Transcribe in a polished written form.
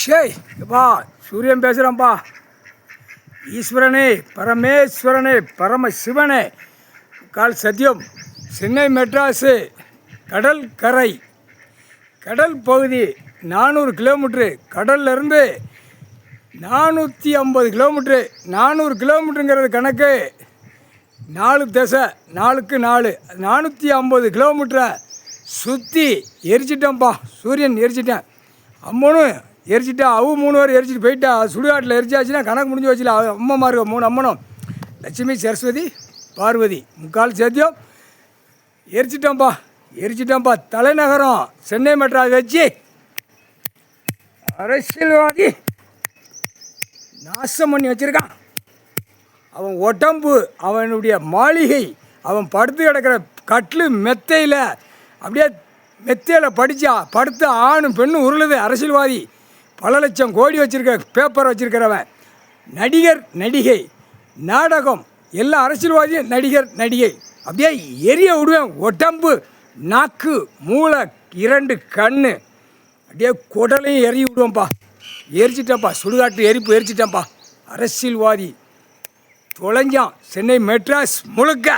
ஷேய் எப்பா சூரியன் பேசுகிறேன்ப்பா. ஈஸ்வரனே, பரமேஸ்வரனே, பரமசிவனே, கால் சத்தியம். சென்னை மெட்ராஸு கடற்கரை, கடல் பகுதி 400 கிலோமீட்ரு. கடல்லேருந்து 450 கிலோமீட்ரு. 400 கிலோமீட்டருங்கிறது கணக்கு 4 திசை, 4க்கு 4, 450 கிலோமீட்டரை சுற்றி எரிச்சிட்டேன்ப்பா. சூரியன் எரிச்சிட்டேன், அம்மனும் எரிச்சிட்டா, அவு 3 பேர் எரிச்சிட்டு போயிட்டா. சுடுகாட்டில் எரிச்சாச்சுன்னா கணக்கு முடிஞ்சு வச்சுல. அம்மம்மா இருக்க 3 அம்மனும், லட்சுமி, சரஸ்வதி, பார்வதி, முக்கால் சேத்தியம் எரிச்சிட்டோம்ப்பா. தலைநகரம் சென்னை மெட்ராஸ் வச்சு அரசியல்வாதி நாசம் பண்ணி வச்சுருக்கான். அவன் உடம்பு, அவனுடைய மாளிகை, அவன் படுத்து கிடக்கிற கட்லு மெத்தையில் அப்படியே மெத்தையில் படுத்து ஆணும் பெண்ணும் உருளுது. அரசியல்வாதி, பல லட்சம் கோடி வச்சுருக்க பேப்பர் வச்சுருக்கிறவன், நடிகர், நடிகை, நாடகம், எல்லா அரசியல்வாதியும் நடிகர், நடிகை. அப்படியே எரிய விடுவேன். உடம்பு, நாக்கு, மூளை, 2 கண்ணு, அப்படியே குடலையும் எரிய விடுவேன்ப்பா. எரிச்சிட்டேன்ப்பா, சுடுகாட்டு எரிப்பு எரிச்சிட்டேன்ப்பா. அரசியல்வாதி தொலைஞ்சான் சென்னை மெட்ராஸ் முழுக்க.